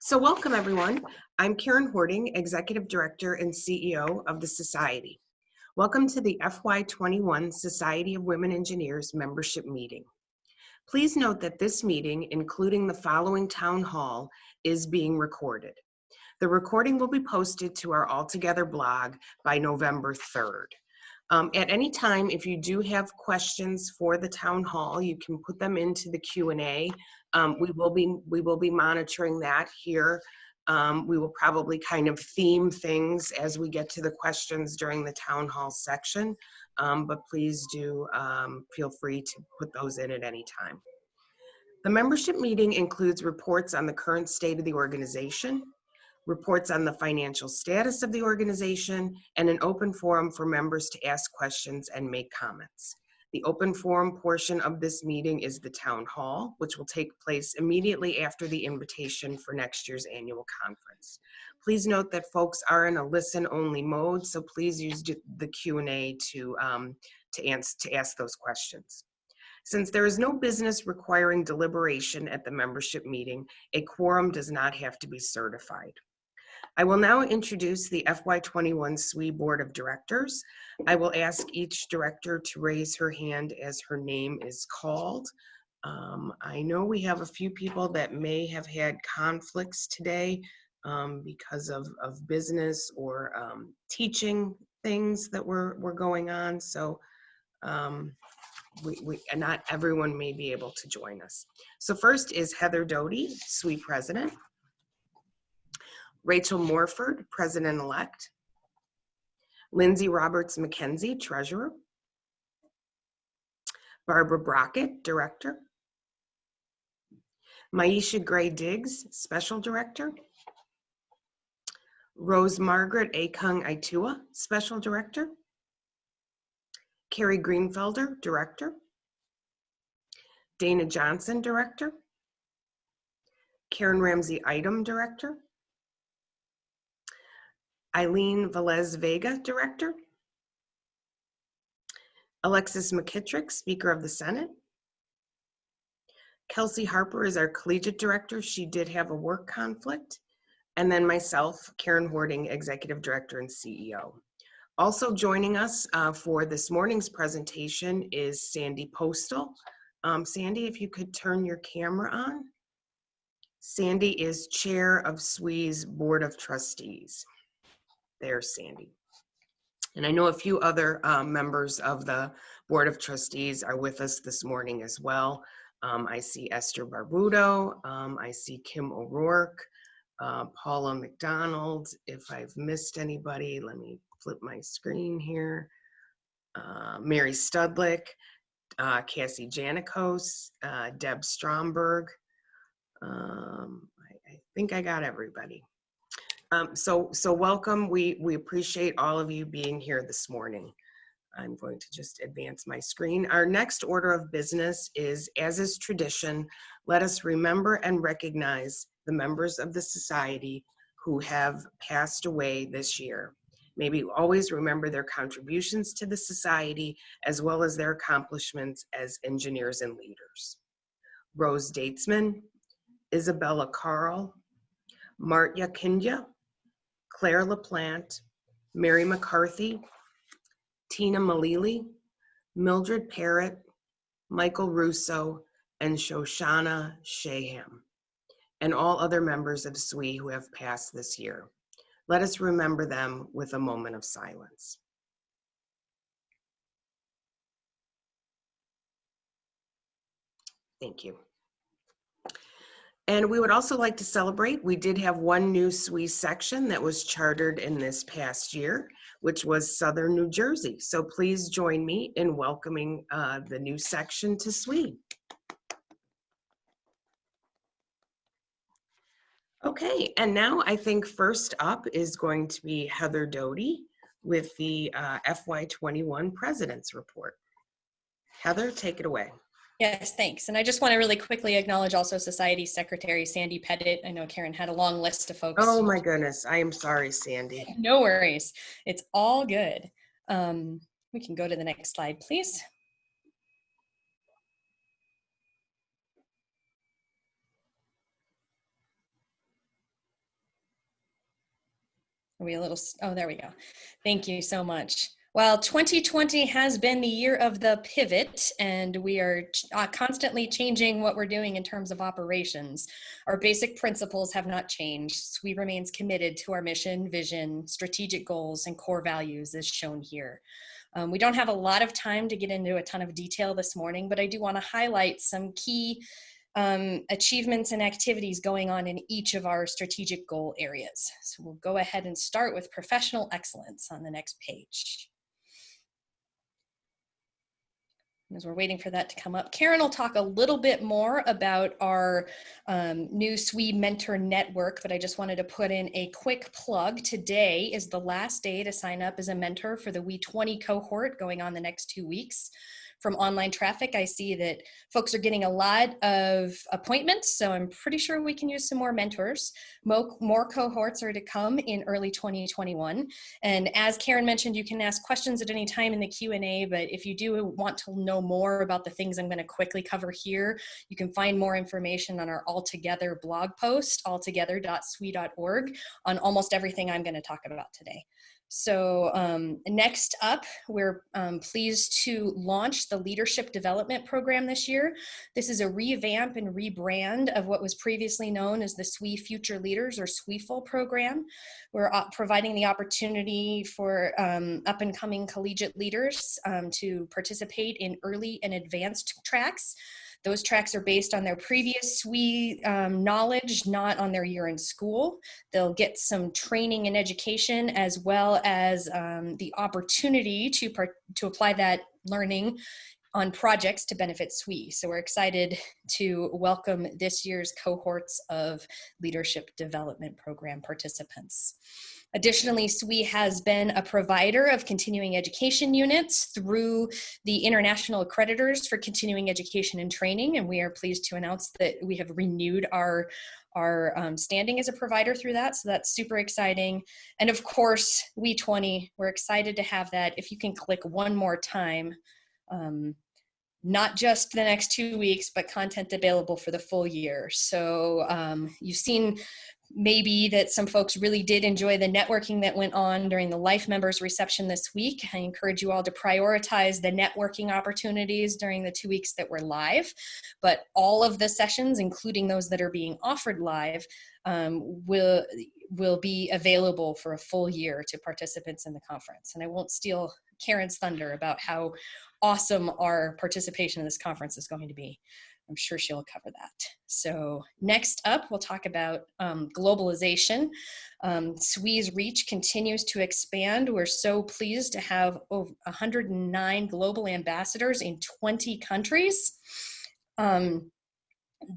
So welcome everyone. I'm Karen Hoarding, Executive Director and CEO of the Society. Welcome to the FY21 Society of Women Engineers membership meeting. Please note that this meeting, including the following town hall, is being recorded. The recording will be posted to our Altogether blog by November 3rd. At any time, if you do have questions for the town hall, you can put them into the Q&A. We will be monitoring that here. We will probably kind of theme things as we get to the questions during the town hall section, but please do feel free to put those in at any time. The membership meeting includes reports on the current state of the organization, reports on the financial status of the organization, and an open forum for members to ask questions and make comments. The open forum portion of this meeting is the town hall, which will take place immediately after the invitation for next year's annual conference. Please note that folks are in a listen-only mode, so please use the Q&A to ask those questions. Since there is no business requiring deliberation at the membership meeting, a quorum does not have to be certified. I will now introduce the FY21 SWE Board of Directors. I will ask each director to raise her hand as her name is called. I know we have a few people that may have had conflicts today because of business or teaching things that were going on. So not everyone may be able to join us. So first is Heather Doty, SWE President. Rachel Morford, President-elect. Lindsay Roberts McKenzie, Treasurer. Barbara Brockett, Director. Maisha Gray Diggs, Special Director. Rose Margaret Akung Aitua, Special Director. Carrie Greenfelder, Director. Dana Johnson, Director. Karen Ramsey Item, Director. Eileen Velez Vega, Director. Alexis McKittrick, Speaker of the Senate. Kelsey Harper is our Collegiate Director. She did have a work conflict. And then myself, Karen Hoarding, Executive Director and CEO. Also joining us for this morning's presentation is Sandy Postal. Sandy, if you could turn your camera on. Sandy is Chair of SWE's Board of Trustees. There's Sandy. And I know a few other members of the Board of Trustees are with us this morning as well. I see Esther Barbudo, I see Kim O'Rourke, Paula McDonald. If I've missed anybody, let me flip my screen here. Mary Studlick, Cassie Janikos, Deb Stromberg. I think I got everybody. So welcome. We appreciate all of you being here this morning. I'm going to just advance my screen. Our next order of business is, as is tradition, let us remember and recognize the members of the Society who have passed away this year. May we always remember their contributions to the Society as well as their accomplishments as engineers and leaders. Rose Datesman, Isabella Carl, Martya Kindya, Claire LaPlante, Mary McCarthy, Tina Malili, Mildred Parrott, Michael Russo, and Shoshana Shaham, and all other members of SWE who have passed this year. Let us remember them with a moment of silence. Thank you. And we would also like to celebrate, we did have one new SWE section that was chartered in this past year, which was Southern New Jersey. So please join me in welcoming the new section to SWE. Okay, and now I think first up is going to be Heather Doty with the FY21 President's Report. Heather, take it away. Yes, thanks. And I just want to really quickly acknowledge also Society Secretary Sandy Pettit. I know Karen had a long list of folks. Oh my goodness, I am sorry, Sandy. No worries. It's all good. We can go to the next slide, please. Are we a little, oh, there we go. Thank you so much. Well, 2020 has been the year of the pivot, and we are constantly changing what we're doing in terms of operations. Our basic principles have not changed. SWE remains committed to our mission, vision, strategic goals, and core values as shown here. We don't have a lot of time to get into a ton of detail this morning, but I do want to highlight some key achievements and activities going on in each of our strategic goal areas. So we'll go ahead and start with professional excellence on the next page. As we're waiting for that to come up, Karen will talk a little bit more about our new SWE Mentor Network, but I just wanted to put in a quick plug. Today is the last day to sign up as a mentor for the WE20 cohort going on the next 2 weeks. From online traffic, I see that folks are getting a lot of appointments, so I'm pretty sure we can use some more mentors. More cohorts are to come in early 2021. And as Karen mentioned, you can ask questions at any time in the Q&A, but if you do want to know more about the things I'm going to quickly cover here, you can find more information on our Altogether blog post, altogether.swe.org, on almost everything I'm going to talk about today. So next up, we're pleased to launch the Leadership Development Program this year. This is a revamp and rebrand of what was previously known as the SWE Future Leaders, or SWEFUL program. We're providing the opportunity for up-and-coming collegiate leaders to participate in early and advanced tracks. Those tracks are based on their previous SWE knowledge, not on their year in school. They'll get some training and education, as well as the opportunity to apply that learning on projects to benefit SWE. So we're excited to welcome this year's cohorts of Leadership Development Program participants. Additionally, SWE has been a provider of continuing education units through the international accreditors for continuing education and training, and we are pleased to announce that we have renewed our standing as a provider through that, so that's super exciting. And of course, WE20, we're excited to have that. If you can click one more time, not just the next 2 weeks, but content available for the full year. So you've seen maybe that some folks really did enjoy the networking that went on during the Life Members reception this week. I encourage you all to prioritize the networking opportunities during the 2 weeks that we're live, but all of the sessions, including those that are being offered live, will be available for a full year to participants in the conference. And I won't steal Karen's thunder about how awesome our participation in this conference is going to be. I'm sure she'll cover that. So next up, we'll talk about globalization. SWE's reach continues to expand. We're so pleased to have over 109 global ambassadors in 20 countries.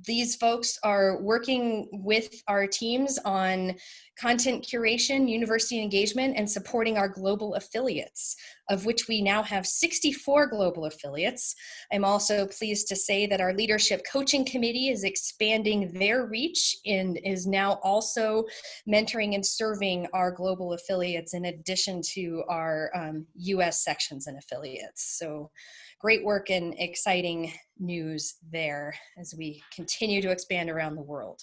These folks are working with our teams on content curation, university engagement, and supporting our global affiliates, of which we now have 64 global affiliates. I'm also pleased to say that our leadership coaching committee is expanding their reach and is now also mentoring and serving our global affiliates in addition to our US sections and affiliates. So great work and exciting news there as we continue to expand around the world.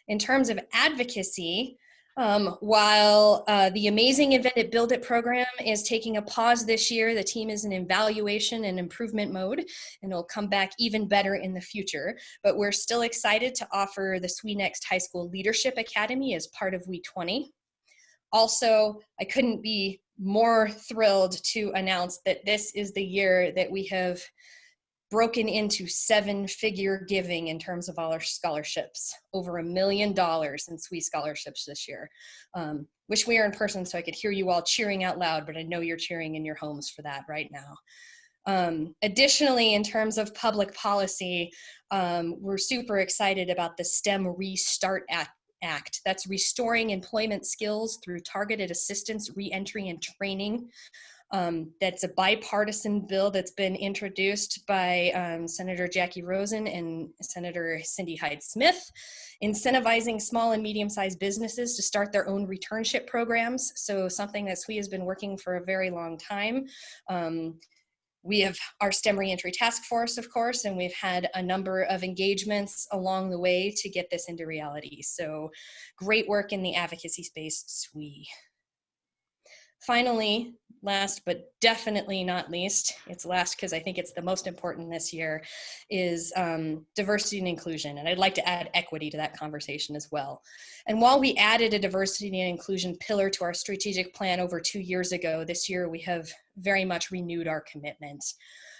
In terms of advocacy, while the amazing Invent It, Build It program is taking a pause this year, the team is in evaluation and improvement mode, and it'll come back even better in the future. But we're still excited to offer the SWE Next High School Leadership Academy as part of WE20. Also, I couldn't be more thrilled to announce that this is the year that we have broken into 7-figure giving in terms of all our scholarships, over $1 million in SWE scholarships this year. Wish we were in person so I could hear you all cheering out loud, but I know you're cheering in your homes for that right now. Additionally, in terms of public policy, we're super excited about the STEM Restart Act. That's restoring employment skills through targeted assistance, reentry, and training. That's a bipartisan bill that's been introduced by Senator Jackie Rosen and Senator Cindy Hyde-Smith, incentivizing small and medium-sized businesses to start their own returnship programs. So something that SWE has been working for a very long time. We have our STEM Reentry Task Force, of course, and we've had a number of engagements along the way to get this into reality. So great work in the advocacy space, SWE. finally, last but definitely not least, it's last because I think it's the most important this year, is diversity and inclusion. And I'd like to add equity to that conversation as well. And while we added a diversity and inclusion pillar to our strategic plan over 2 years ago, this year we have very much renewed our commitment.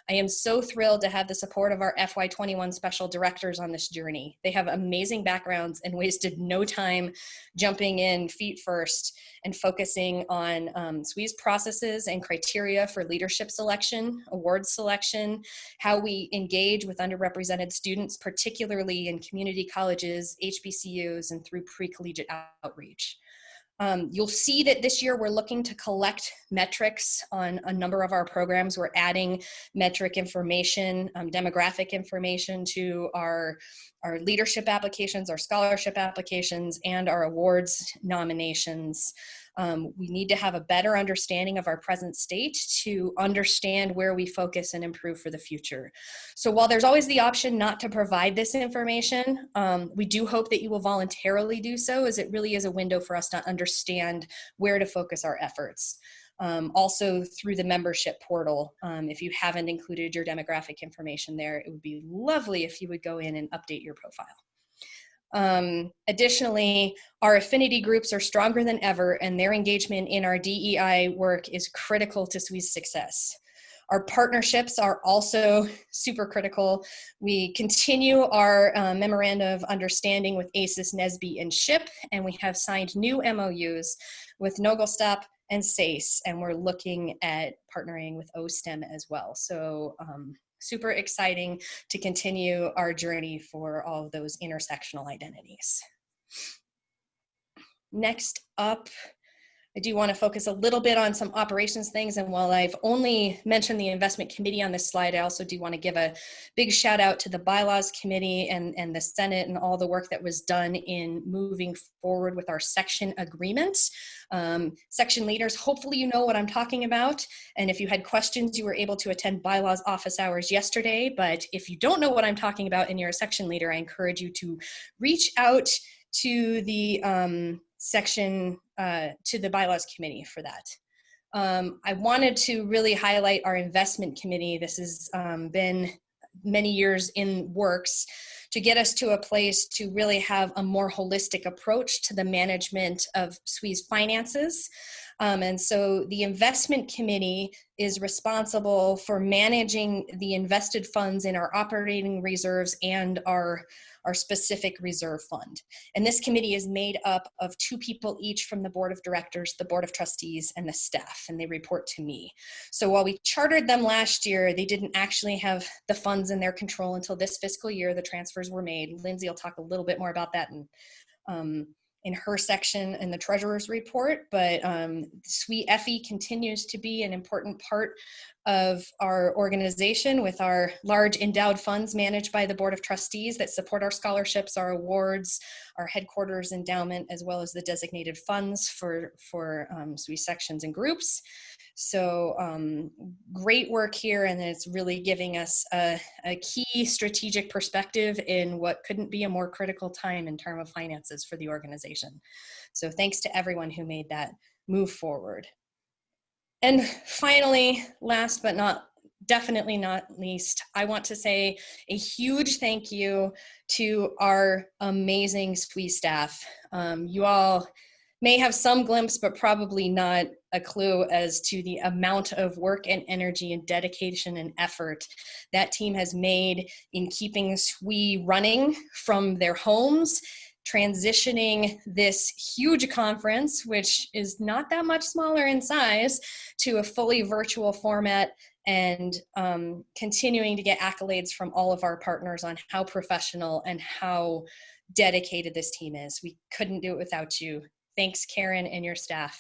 I am so thrilled to have the support of our FY21 special directors on this journey. They have amazing backgrounds and wasted no time jumping in feet first and focusing on SWE's processes and criteria for leadership selection, awards selection, how we engage with underrepresented students, particularly in community colleges, HBCUs, and through pre-collegiate outreach. You'll see that this year we're looking to collect metrics on a number of our programs. We're adding metric information, demographic information to our leadership applications, our scholarship applications, and our awards nominations. We need to have a better understanding of our present state to understand where we focus and improve for the future. So while there's always the option not to provide this information, we do hope that you will voluntarily do so, as it really is a window for us to understand where to focus our efforts. Also through the membership portal, if you haven't included your demographic information there, it would be lovely if you would go in and update your profile. Additionally, our affinity groups are stronger than ever, and their engagement in our DEI work is critical to SWE's success. Our partnerships are also super critical. We continue our memorandum of understanding with ACES, NSBE, and SHIP, and we have signed new MOUs with Nogelstop and SACE, and we're looking at partnering with OSTEM as well. So super exciting to continue our journey for all of those intersectional identities. Next up, I do want to focus a little bit on some operations things. And while I've only mentioned the investment committee on this slide, I also do want to give a big shout out to the bylaws committee and the Senate and all the work that was done in moving forward with our section agreements. Section leaders, hopefully you know what I'm talking about. And if you had questions, you were able to attend bylaws office hours yesterday. But if you don't know what I'm talking about and you're a section leader, I encourage you to reach out to the to the bylaws committee for that. I wanted to really highlight our investment committee. This has been many years in works to get us to a place to really have a more holistic approach to the management of SWE's finances. And so the investment committee is responsible for managing the invested funds in our operating reserves and our specific reserve fund. And this committee is made up of 2 people each from the board of directors, the board of trustees, and the staff, and they report to me. So while we chartered them last year, they didn't actually have the funds in their control until this fiscal year. The transfers were made. Lindsay will talk a little bit more about that in her section in the treasurer's report, but SWE FE continues to be an important part of our organization with our large endowed funds managed by the Board of Trustees that support our scholarships, our awards, our headquarters endowment, as well as the designated funds for SWE sections and groups. So great work here, and it's really giving us a key strategic perspective in what couldn't be a more critical time in terms of finances for the organization. So thanks to everyone who made that move forward. And finally, last but definitely not least, I want to say a huge thank you to our amazing SWE staff. You all may have some glimpse, but probably not a clue as to the amount of work and energy and dedication and effort that team has made in keeping SWE running from their homes, transitioning this huge conference, which is not that much smaller in size, to a fully virtual format, and continuing to get accolades from all of our partners on how professional and how dedicated this team is. We couldn't do it without you. Thanks, Karen and your staff.